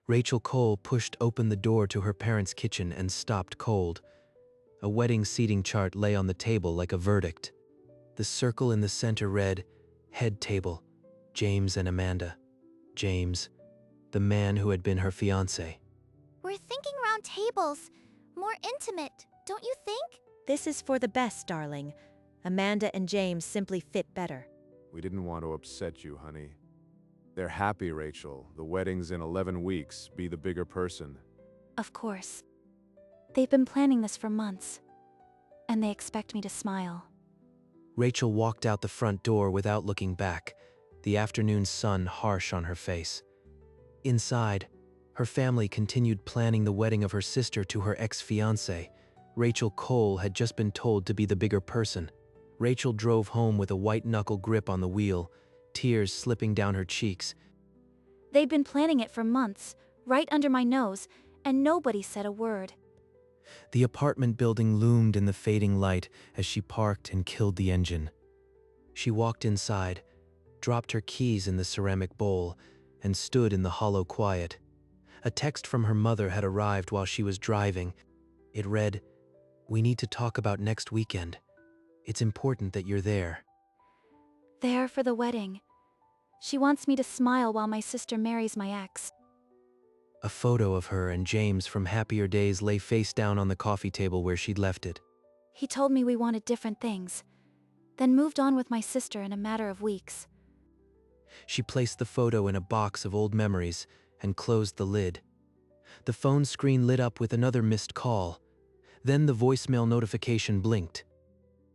Rachel Cole pushed open the door to her parents' kitchen and stopped cold. A wedding seating chart lay on the table like a verdict. The circle in the center read, Head Table, James and Amanda. James, the man who had been her fiancé. We're thinking round tables. More intimate, don't you think? This is for the best, darling. Amanda and James simply fit better. We didn't want to upset you, honey. They're happy, Rachel. The wedding's in 11 weeks. Be the bigger person. Of course. They've been planning this for months, and they expect me to smile. Rachel walked out the front door without looking back, the afternoon sun harsh on her face. Inside, her family continued planning the wedding of her sister to her ex-fiancé. Rachel Cole had just been told to be the bigger person. Rachel drove home with a white-knuckle grip on the wheel, tears slipping down her cheeks. They'd been planning it for months, right under my nose, and nobody said a word. The apartment building loomed in the fading light as she parked and killed the engine. She walked inside, dropped her keys in the ceramic bowl, and stood in the hollow quiet. A text from her mother had arrived while she was driving. It read, "We need to talk about next weekend. It's important that you're there." There for the wedding. She wants me to smile while my sister marries my ex. A photo of her and James from happier days lay face down on the coffee table where she'd left it. He told me we wanted different things, then moved on with my sister in a matter of weeks. She placed the photo in a box of old memories and closed the lid. The phone screen lit up with another missed call. Then the voicemail notification blinked.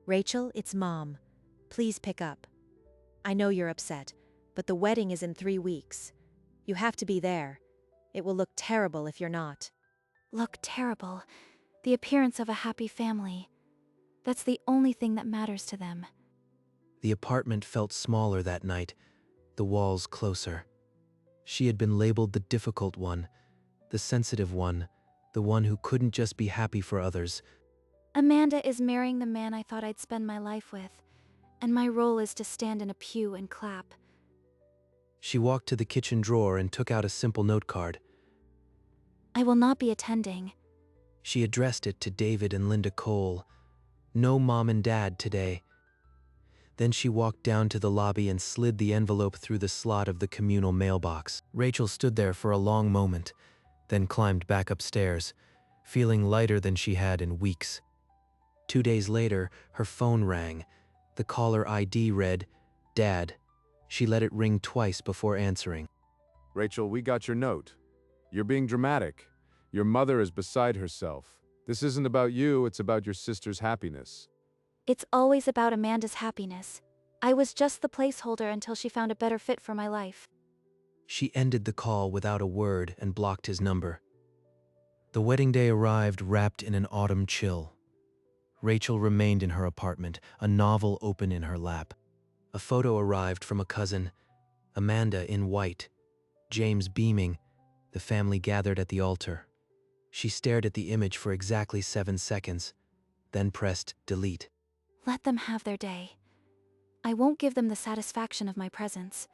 Rachel, it's Mom. Please pick up. I know you're upset, but the wedding is in 3 weeks. You have to be there. It will look terrible if you're not. Look terrible. The appearance of a happy family. That's the only thing that matters to them. The apartment felt smaller that night, the walls closer. She had been labeled the difficult one, the sensitive one, the one who couldn't just be happy for others. Amanda is marrying the man I thought I'd spend my life with, and my role is to stand in a pew and clap. She walked to the kitchen drawer and took out a simple note card. I will not be attending. She addressed it to David and Linda Cole. No Mom and Dad today. Then she walked down to the lobby and slid the envelope through the slot of the communal mailbox. Rachel stood there for a long moment, then climbed back upstairs, feeling lighter than she had in weeks. 2 days later, her phone rang. The caller ID read, "Dad." She let it ring twice before answering. Rachel, we got your note. You're being dramatic. Your mother is beside herself. This isn't about you, it's about your sister's happiness. It's always about Amanda's happiness. I was just the placeholder until she found a better fit for my life. She ended the call without a word and blocked his number. The wedding day arrived wrapped in an autumn chill. Rachel remained in her apartment, a novel open in her lap. A photo arrived from a cousin, Amanda in white, James beaming, the family gathered at the altar. She stared at the image for exactly 7 seconds, then pressed delete. Let them have their day. I won't give them the satisfaction of my presence.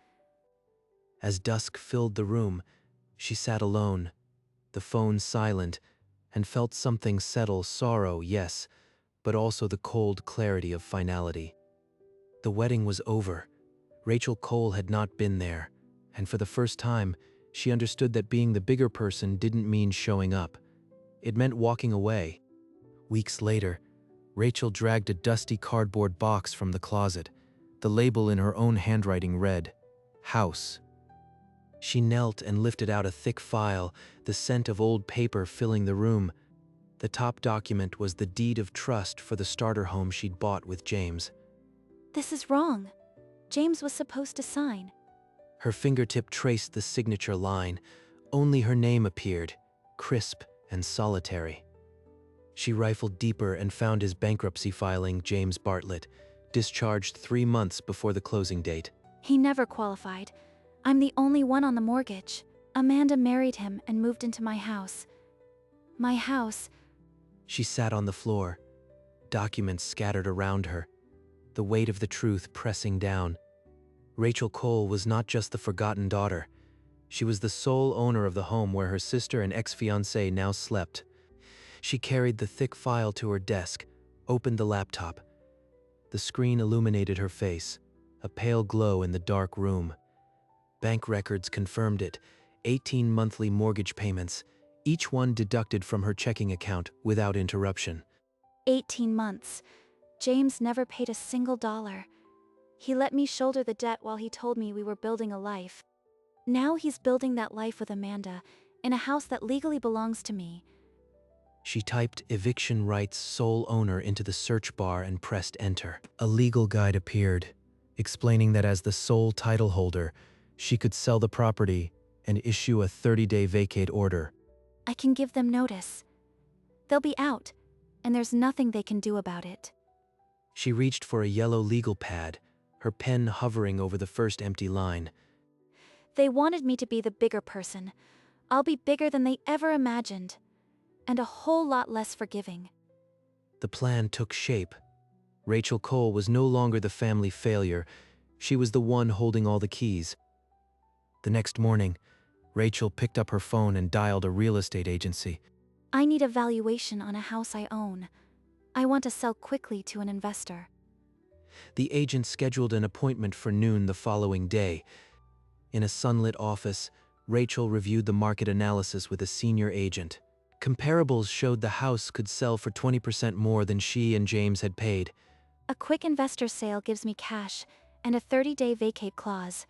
As dusk filled the room, she sat alone, the phone silent, and felt something settle, sorrow, yes, but also the cold clarity of finality. The wedding was over. Rachel Cole had not been there, and for the first time, she understood that being the bigger person didn't mean showing up. It meant walking away. Weeks later, Rachel dragged a dusty cardboard box from the closet. The label in her own handwriting read, "House." She knelt and lifted out a thick file, the scent of old paper filling the room. The top document was the deed of trust for the starter home she'd bought with James. This is wrong. James was supposed to sign. Her fingertip traced the signature line. Only her name appeared, crisp and solitary. She rifled deeper and found his bankruptcy filing, James Bartlett, discharged 3 months before the closing date. He never qualified. I'm the only one on the mortgage. Amanda married him and moved into my house. My house. She sat on the floor, documents scattered around her, the weight of the truth pressing down. Rachel Cole was not just the forgotten daughter. She was the sole owner of the home where her sister and ex-fiancé now slept. She carried the thick file to her desk, opened the laptop. The screen illuminated her face, a pale glow in the dark room. Bank records confirmed it, 18 monthly mortgage payments, each one deducted from her checking account without interruption. 18 months. James never paid a single dollar. He let me shoulder the debt while he told me we were building a life. Now he's building that life with Amanda, in a house that legally belongs to me. She typed eviction rights sole owner into the search bar and pressed enter. A legal guide appeared, explaining that as the sole title holder, she could sell the property and issue a 30-day vacate order. I can give them notice. They'll be out, and there's nothing they can do about it. She reached for a yellow legal pad, her pen hovering over the first empty line. They wanted me to be the bigger person. I'll be bigger than they ever imagined, and a whole lot less forgiving. The plan took shape. Rachel Cole was no longer the family failure. She was the one holding all the keys. The next morning, Rachel picked up her phone and dialed a real estate agency. I need a valuation on a house I own. I want to sell quickly to an investor. The agent scheduled an appointment for noon the following day. In a sunlit office, Rachel reviewed the market analysis with a senior agent. Comparables showed the house could sell for 20% more than she and James had paid. A quick investor sale gives me cash and a 30-day vacate clause.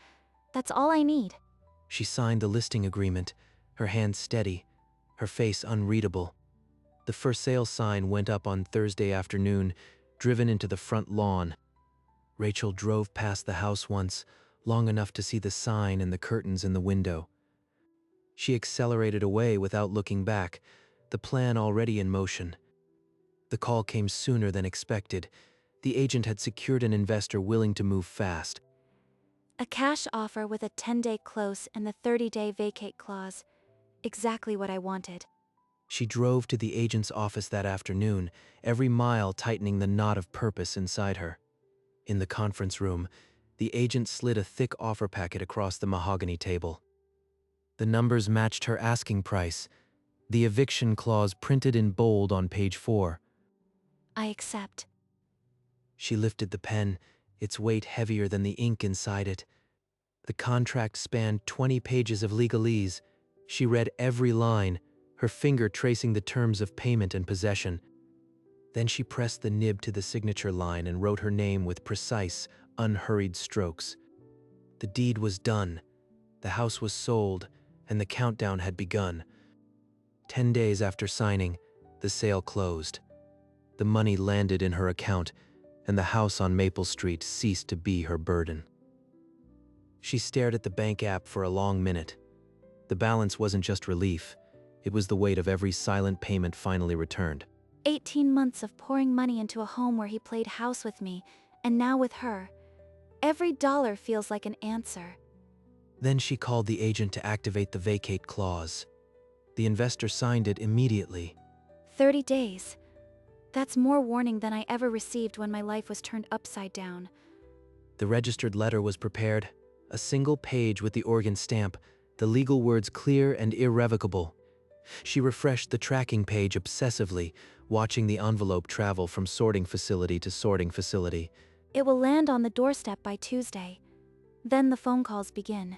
That's all I need. She signed the listing agreement, her hand steady, her face unreadable. The for sale sign went up on Thursday afternoon, driven into the front lawn. Rachel drove past the house once, long enough to see the sign and the curtains in the window. She accelerated away without looking back, the plan already in motion. The call came sooner than expected. The agent had secured an investor willing to move fast. A cash offer with a 10-day close and the 30-day vacate clause. Exactly what I wanted. She drove to the agent's office that afternoon, every mile tightening the knot of purpose inside her. In the conference room, the agent slid a thick offer packet across the mahogany table. The numbers matched her asking price, the eviction clause printed in bold on page 4. I accept. She lifted the pen, its weight heavier than the ink inside it. The contract spanned 20 pages of legalese. She read every line, her finger tracing the terms of payment and possession. Then she pressed the nib to the signature line and wrote her name with precise, unhurried strokes. The deed was done. The house was sold, and the countdown had begun. 10 days after signing, the sale closed. The money landed in her account, and the house on Maple Street ceased to be her burden. She stared at the bank app for a long minute. The balance wasn't just relief. It was the weight of every silent payment finally returned. 18 months of pouring money into a home where he played house with me, and now with her. Every dollar feels like an answer. Then she called the agent to activate the vacate clause. The investor signed it immediately. 30 days. That's more warning than I ever received when my life was turned upside down. The registered letter was prepared, a single page with the Oregon stamp, the legal words clear and irrevocable. She refreshed the tracking page obsessively, watching the envelope travel from sorting facility to sorting facility. It will land on the doorstep by Tuesday. Then the phone calls begin.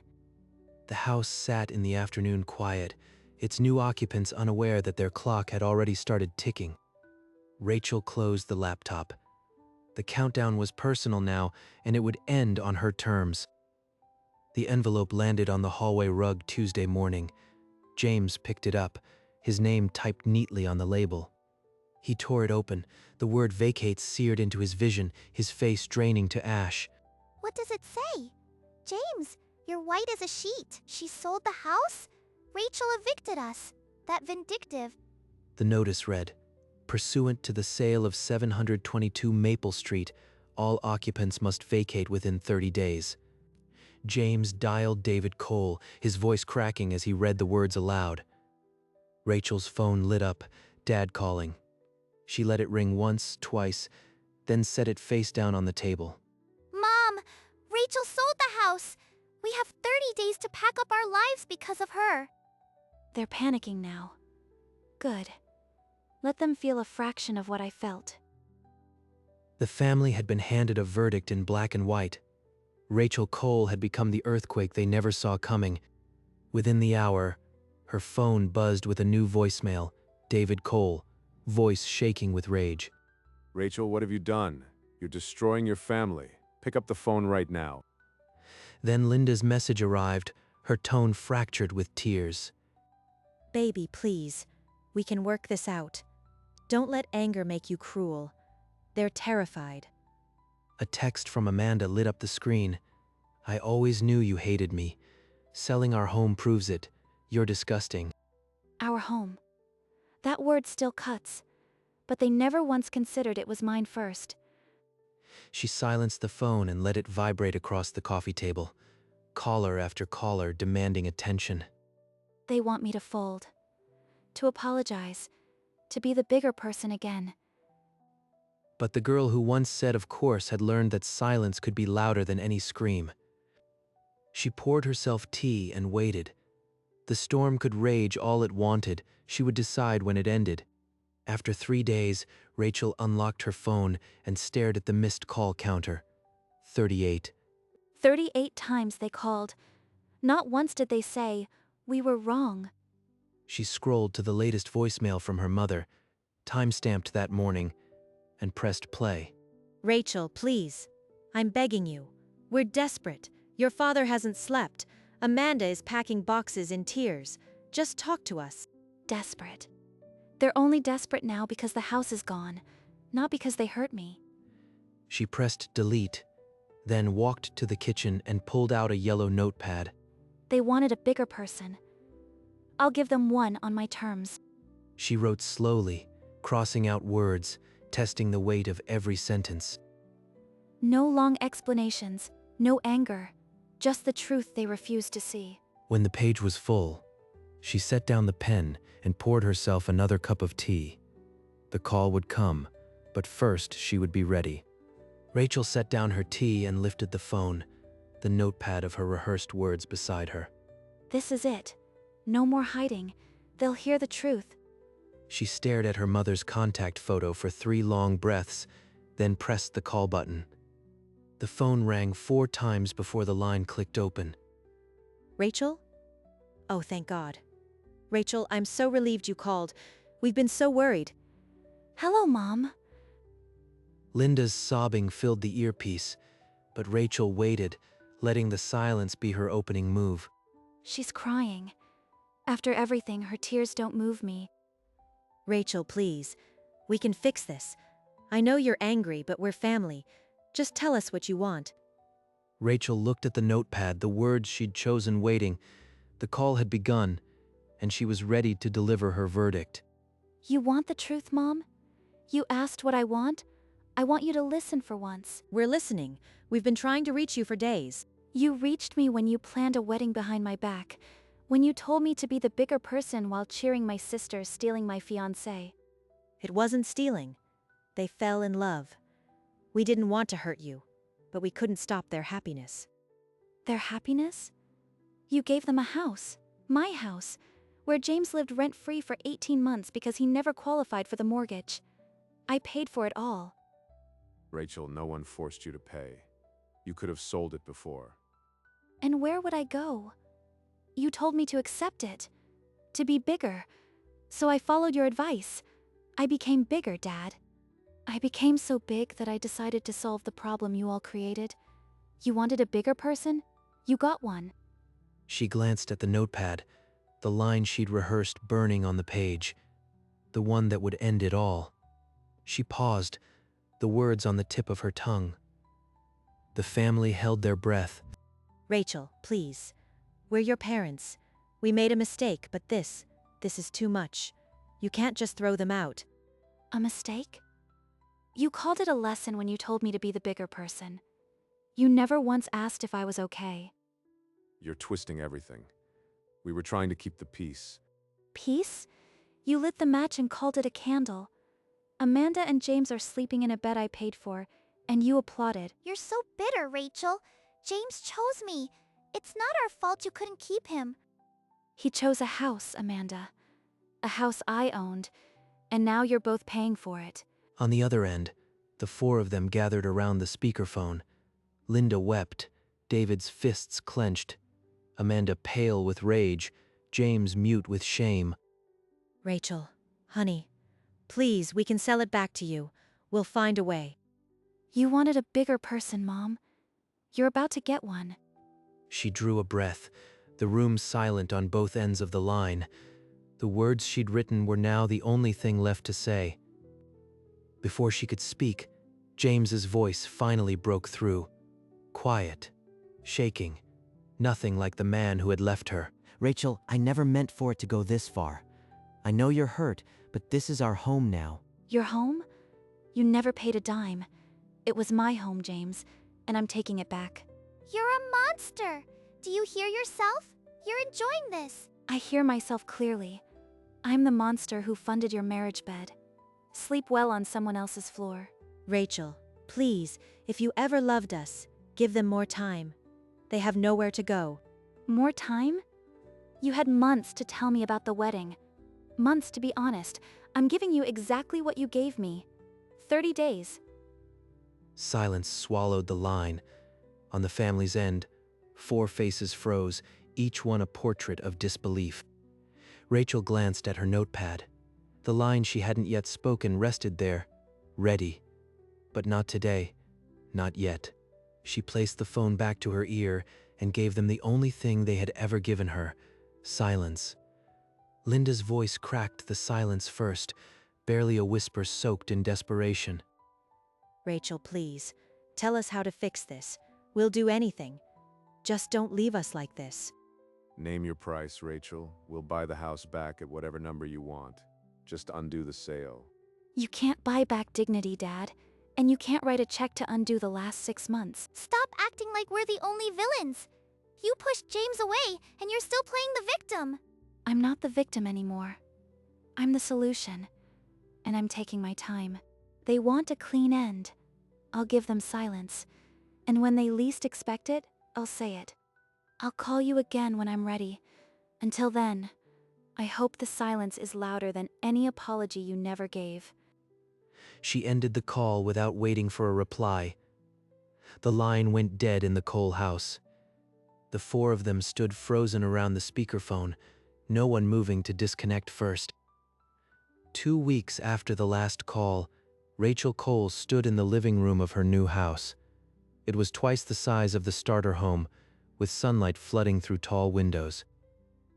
The house sat in the afternoon quiet, its new occupants unaware that their clock had already started ticking. Rachel closed the laptop. The countdown was personal now, and it would end on her terms. The envelope landed on the hallway rug Tuesday morning. James picked it up, his name typed neatly on the label. He tore it open, the word vacate seared into his vision, his face draining to ash. What does it say? James, you're white as a sheet. She sold the house? Rachel evicted us. That vindictive. The notice read, "Pursuant to the sale of 722 Maple Street, all occupants must vacate within 30 days. James dialed David Cole, his voice cracking as he read the words aloud. Rachel's phone lit up, Dad calling. She let it ring once, twice, then set it face down on the table. Mom, Rachel sold the house. We have 30 days to pack up our lives because of her. They're panicking now. Good. Let them feel a fraction of what I felt. The family had been handed a verdict in black and white. Rachel Cole had become the earthquake they never saw coming. Within the hour, her phone buzzed with a new voicemail. David Cole, voice shaking with rage. Rachel, what have you done? You're destroying your family. Pick up the phone right now. Then Linda's message arrived, her tone fractured with tears. Baby, please. We can work this out. Don't let anger make you cruel. They're terrified. A text from Amanda lit up the screen. I always knew you hated me. Selling our home proves it. You're disgusting. Our home. That word still cuts. But they never once considered it was mine first. She silenced the phone and let it vibrate across the coffee table. Caller after caller demanding attention. They want me to fold. To apologize. To be the bigger person again. But the girl who once said of course had learned that silence could be louder than any scream. She poured herself tea and waited. The storm could rage all it wanted. She would decide when it ended. After 3 days, Rachel unlocked her phone and stared at the missed call counter. 38. 38 times they called. Not once did they say, "We were wrong." She scrolled to the latest voicemail from her mother, time-stamped that morning, and pressed play. Rachel, please. I'm begging you. We're desperate. Your father hasn't slept. Amanda is packing boxes in tears. Just talk to us. Desperate. They're only desperate now because the house is gone, not because they hurt me. She pressed delete, then walked to the kitchen and pulled out a yellow notepad. They wanted a bigger person. I'll give them one on my terms. She wrote slowly, crossing out words, testing the weight of every sentence. No long explanations, no anger, just the truth they refused to see. When the page was full, she set down the pen and poured herself another cup of tea. The call would come, but first she would be ready. Rachel set down her tea and lifted the phone, the notepad of her rehearsed words beside her. This is it. No more hiding. They'll hear the truth. She stared at her mother's contact photo for 3 long breaths, then pressed the call button. The phone rang 4 times before the line clicked open. Rachel? Oh, thank God. Rachel, I'm so relieved you called. We've been so worried. Hello, Mom. Linda's sobbing filled the earpiece, but Rachel waited, letting the silence be her opening move. She's crying. After everything, her tears don't move me. Rachel, please. We can fix this. I know you're angry, but we're family. Just tell us what you want. Rachel looked at the notepad, the words she'd chosen waiting. The call had begun, and she was ready to deliver her verdict. You want the truth, Mom? You asked what I want? I want you to listen for once. We're listening. We've been trying to reach you for days. You reached me when you planned a wedding behind my back, when you told me to be the bigger person while cheering my sister stealing my fiancé. It wasn't stealing. They fell in love. We didn't want to hurt you, but we couldn't stop their happiness. Their happiness? You gave them a house, my house, where James lived rent-free for 18 months because he never qualified for the mortgage. I paid for it all. Rachel, no one forced you to pay. You could have sold it before. And where would I go? You told me to accept it, to be bigger. So I followed your advice. I became bigger, Dad. I became so big that I decided to solve the problem you all created. You wanted a bigger person? You got one. She glanced at the notepad, the line she'd rehearsed burning on the page, the one that would end it all. She paused, the words on the tip of her tongue. The family held their breath. Rachel, please. We're your parents. We made a mistake, but this is too much. You can't just throw them out. A mistake? You called it a lesson when you told me to be the bigger person. You never once asked if I was okay. You're twisting everything. We were trying to keep the peace. Peace? You lit the match and called it a candle. Amanda and James are sleeping in a bed I paid for, and you applauded. You're so bitter, Rachel. James chose me. It's not our fault you couldn't keep him. He chose a house, Amanda. A house I owned, and now you're both paying for it. On the other end, the four of them gathered around the speakerphone. Linda wept, David's fists clenched, Amanda pale with rage, James mute with shame. Rachel, honey, please, we can sell it back to you. We'll find a way. You wanted a bigger person, Mom. You're about to get one. She drew a breath, the room silent on both ends of the line. The words she'd written were now the only thing left to say. Before she could speak, James's voice finally broke through. Quiet, shaking, nothing like the man who had left her. Rachel, I never meant for it to go this far. I know you're hurt, but this is our home now. Your home? You never paid a dime. It was my home, James, and I'm taking it back. You're a monster! Do you hear yourself? You're enjoying this. I hear myself clearly. I'm the monster who funded your marriage bed. Sleep well on someone else's floor. Rachel, please, if you ever loved us, give them more time. They have nowhere to go. More time? You had months to tell me about the wedding. Months, to be honest. I'm giving you exactly what you gave me. 30 days. Silence swallowed the line. On the family's end, four faces froze, each one a portrait of disbelief. Rachel glanced at her notepad. The line she hadn't yet spoken rested there, ready. But not today, not yet. She placed the phone back to her ear and gave them the only thing they had ever given her, silence. Linda's voice cracked the silence first, barely a whisper soaked in desperation. Rachel, please, tell us how to fix this. We'll do anything. Just don't leave us like this. Name your price, Rachel. We'll buy the house back at whatever number you want. Just undo the sale. You can't buy back dignity, Dad. And you can't write a check to undo the last 6 months. Stop acting like we're the only villains. You pushed James away, and you're still playing the victim. I'm not the victim anymore. I'm the solution. And I'm taking my time. They want a clean end. I'll give them silence. And when they least expect it, I'll say it. I'll call you again when I'm ready. Until then, I hope the silence is louder than any apology you never gave. She ended the call without waiting for a reply. The line went dead in the Cole house. The four of them stood frozen around the speakerphone, no one moving to disconnect first. 2 weeks after the last call, Rachel Cole stood in the living room of her new house. It was twice the size of the starter home, with sunlight flooding through tall windows.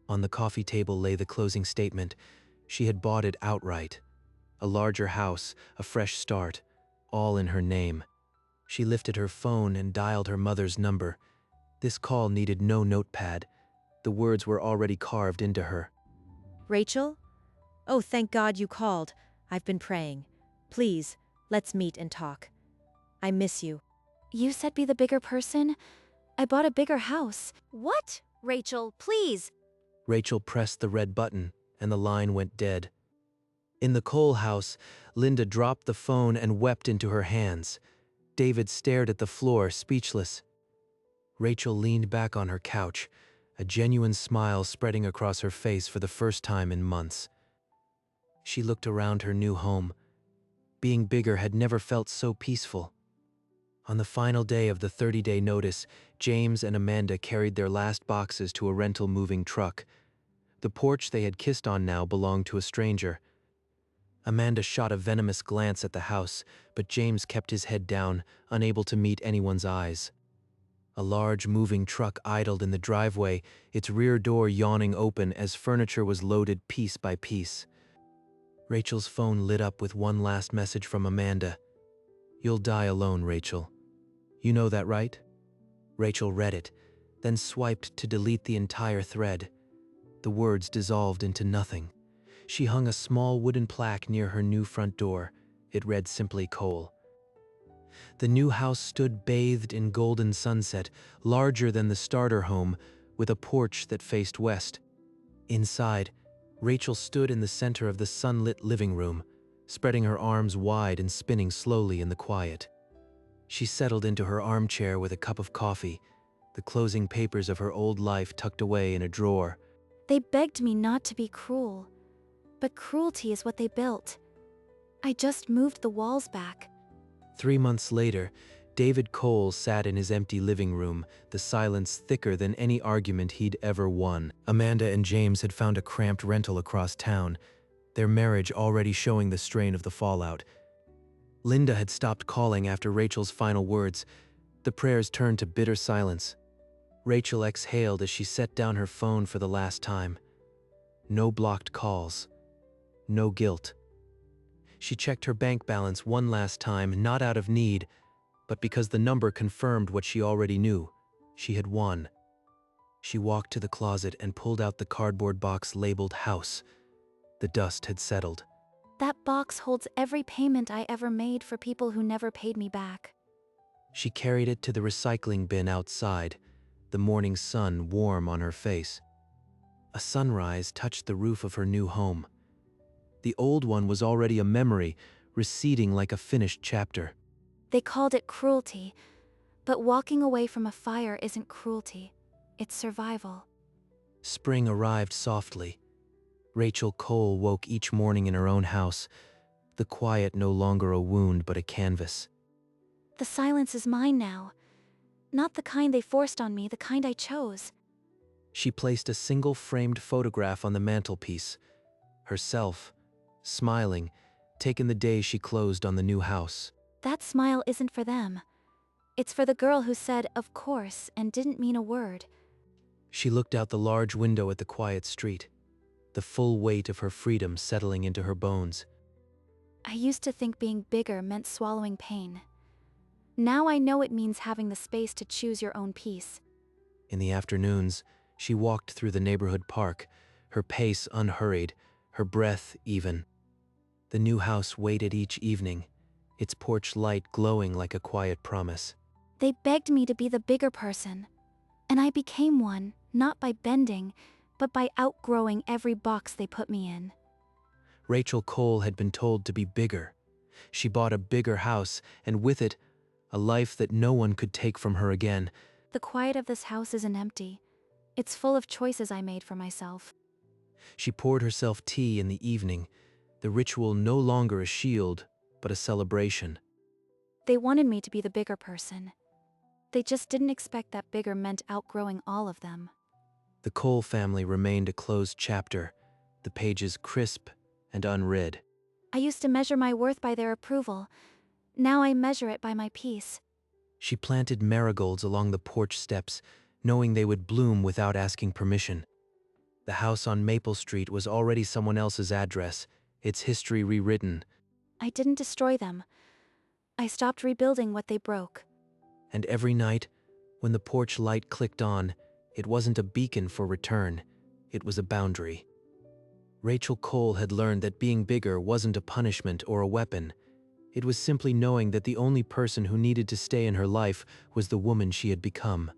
On the coffee table lay the closing statement. She had bought it outright. A larger house, a fresh start, all in her name. She lifted her phone and dialed her mother's number. This call needed no notepad. The words were already carved into her. Rachel? Oh, thank God you called. I've been praying. Please, let's meet and talk. I miss you. You said be the bigger person? I bought a bigger house. What? Rachel, please. Rachel pressed the red button, and the line went dead. In the Cole house, Linda dropped the phone and wept into her hands. David stared at the floor, speechless. Rachel leaned back on her couch, a genuine smile spreading across her face for the first time in months. She looked around her new home. Being bigger had never felt so peaceful. On the final day of the 30-day notice, James and Amanda carried their last boxes to a rental moving truck. The porch they had kissed on now belonged to a stranger. Amanda shot a venomous glance at the house, but James kept his head down, unable to meet anyone's eyes. A large moving truck idled in the driveway, its rear door yawning open as furniture was loaded piece by piece. Rachel's phone lit up with one last message from Amanda. "You'll die alone, Rachel. You know that, right?" Rachel read it, then swiped to delete the entire thread. The words dissolved into nothing. She hung a small wooden plaque near her new front door. It read simply Cole. The new house stood bathed in golden sunset, larger than the starter home, with a porch that faced west. Inside, Rachel stood in the center of the sunlit living room, spreading her arms wide and spinning slowly in the quiet. She settled into her armchair with a cup of coffee. the closing papers of her old life tucked away in a drawer. They begged me not to be cruel, but cruelty is what they built. I just moved the walls back. 3 months later, David Cole sat in his empty living room, the silence thicker than any argument he'd ever won. Amanda and James had found a cramped rental across town, their marriage already showing the strain of the fallout. Linda had stopped calling after Rachel's final words. The prayers turned to bitter silence. Rachel exhaled as she set down her phone for the last time. No blocked calls. No guilt. She checked her bank balance one last time, not out of need, but because the number confirmed what she already knew. She had won. She walked to the closet and pulled out the cardboard box labeled house. The dust had settled. That box holds every payment I ever made for people who never paid me back. She carried it to the recycling bin outside, the morning sun warm on her face. A sunrise touched the roof of her new home. The old one was already a memory, receding like a finished chapter. They called it cruelty, but walking away from a fire isn't cruelty. It's survival. Spring arrived softly. Rachel Cole woke each morning in her own house, the quiet no longer a wound but a canvas. The silence is mine now. Not the kind they forced on me, the kind I chose. She placed a single framed photograph on the mantelpiece. Herself, smiling, taken the day she closed on the new house. That smile isn't for them. It's for the girl who said, "of course," and didn't mean a word. She looked out the large window at the quiet street, the full weight of her freedom settling into her bones. I used to think being bigger meant swallowing pain. Now I know it means having the space to choose your own peace. In the afternoons, she walked through the neighborhood park, her pace unhurried, her breath even. The new house waited each evening, its porch light glowing like a quiet promise. They begged me to be the bigger person, and I became one, not by bending, but by outgrowing every box they put me in. Rachel Cole had been told to be bigger. She bought a bigger house, and with it, a life that no one could take from her again. The quiet of this house isn't empty. It's full of choices I made for myself. She poured herself tea in the evening, the ritual no longer a shield, but a celebration. They wanted me to be the bigger person. They just didn't expect that bigger meant outgrowing all of them. The Cole family remained a closed chapter, the pages crisp and unread. I used to measure my worth by their approval. Now I measure it by my peace. She planted marigolds along the porch steps, knowing they would bloom without asking permission. The house on Maple Street was already someone else's address, its history rewritten. I didn't destroy them. I stopped rebuilding what they broke. And every night, when the porch light clicked on, it wasn't a beacon for return, it was a boundary. Rachel Cole had learned that being bigger wasn't a punishment or a weapon. It was simply knowing that the only person who needed to stay in her life was the woman she had become.